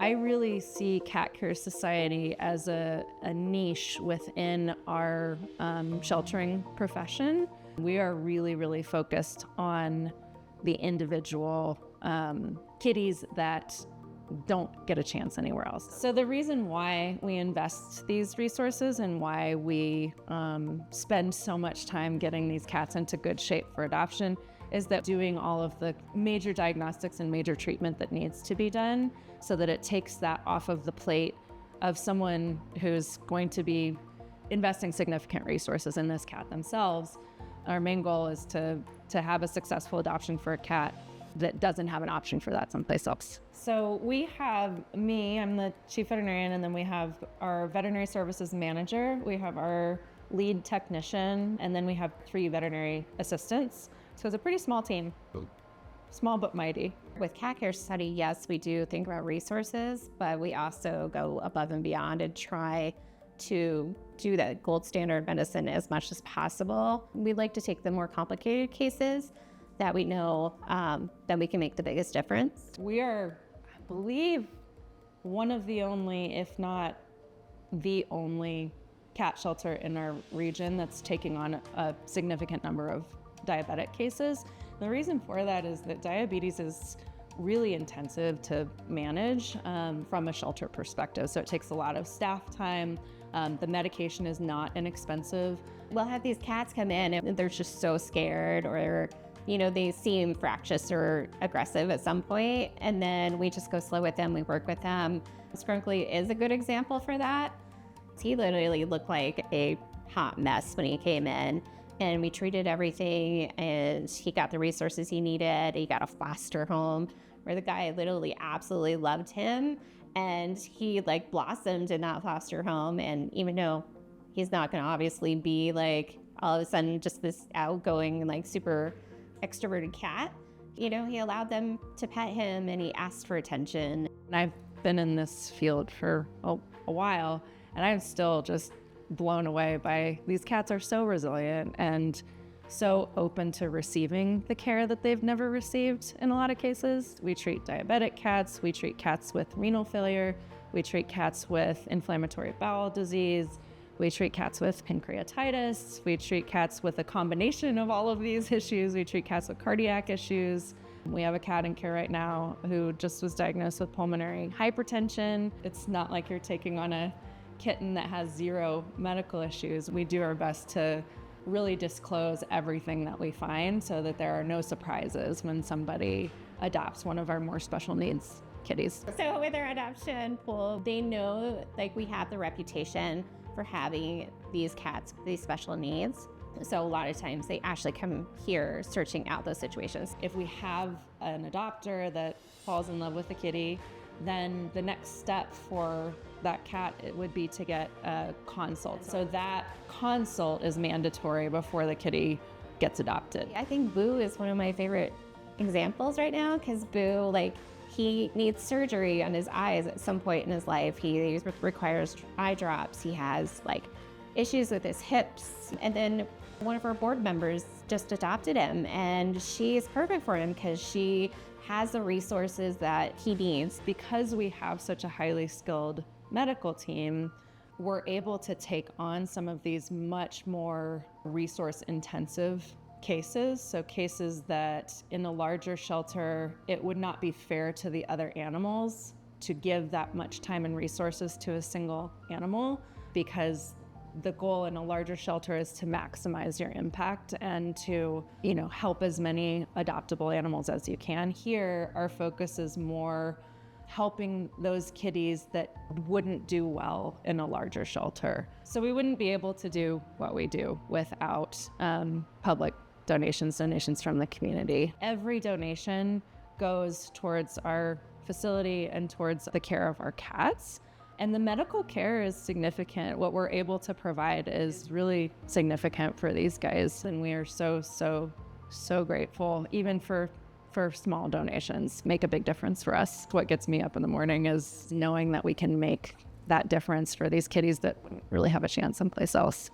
I really see Cat Care Society as a niche within our sheltering profession. We are really, really focused on the individual kitties that don't get a chance anywhere else. So the reason why we invest these resources and why we spend so much time getting these cats into good shape for adoption is that doing all of the major diagnostics and major treatment that needs to be done so that it takes that off of the plate of someone who's going to be investing significant resources in this cat themselves. Our main goal is to have a successful adoption for a cat that doesn't have an option for that someplace else. So we have me, I'm the chief veterinarian, and then we have our veterinary services manager, we have our lead technician, and then we have 3 veterinary assistants. So it's a pretty small team, small but mighty. With Cat Care Society, yes, we do think about resources, but we also go above and beyond and try to do that gold standard medicine as much as possible. We like to take the more complicated cases that we know that we can make the biggest difference. We are, I believe, one of the only, if not the only, cat shelter in our region that's taking on a significant number of diabetic cases. The reason for that is that diabetes is really intensive to manage from a shelter perspective. So it takes a lot of staff time. The medication is not inexpensive. We'll have these cats come in and they're just so scared, or they seem fractious or aggressive at some point, and then we just go slow with them, we work with them. Skrunkly is a good example for that. He literally looked like a hot mess when he came in, and we treated everything, and he got the resources he needed. He got a foster home where the guy literally absolutely loved him, and he blossomed in that foster home. And even though he's not going to obviously be all of a sudden just this outgoing, super extroverted cat, he allowed them to pet him, and he asked for attention. And I've been in this field for a while, and I'm still just blown away by these cats are so resilient and so open to receiving the care that they've never received in a lot of cases. We treat diabetic cats, we treat cats with renal failure, we treat cats with inflammatory bowel disease, we treat cats with pancreatitis, we treat cats with a combination of all of these issues, we treat cats with cardiac issues. We have a cat in care right now who just was diagnosed with pulmonary hypertension. It's not like you're taking on a kitten that has 0 medical issues. We do our best to really disclose everything that we find so that there are no surprises when somebody adopts one of our more special needs kitties. So with our adoption pool, they know we have the reputation for having these cats with these special needs. So a lot of times they actually come here searching out those situations. If we have an adopter that falls in love with a kitty, then the next step for that cat, it would be to get a consult. So that consult is mandatory before the kitty gets adopted. I think Boo is one of my favorite examples right now, because Boo, he needs surgery on his eyes at some point in his life. He requires eye drops. He has issues with his hips. And then one of our board members just adopted him, and she's perfect for him because she has the resources that he needs. Because we have such a highly skilled medical team, we're able to take on some of these much more resource intensive cases. So cases that in a larger shelter, it would not be fair to the other animals to give that much time and resources to a single animal, because the goal in a larger shelter is to maximize your impact and to, help as many adoptable animals as you can. Here, our focus is more helping those kitties that wouldn't do well in a larger shelter. So we wouldn't be able to do what we do without public donations from the community. Every donation goes towards our facility and towards the care of our cats. And the medical care is significant. What we're able to provide is really significant for these guys. And we are so grateful, even for small donations, make a big difference for us. What gets me up in the morning is knowing that we can make that difference for these kitties that wouldn't really have a chance someplace else.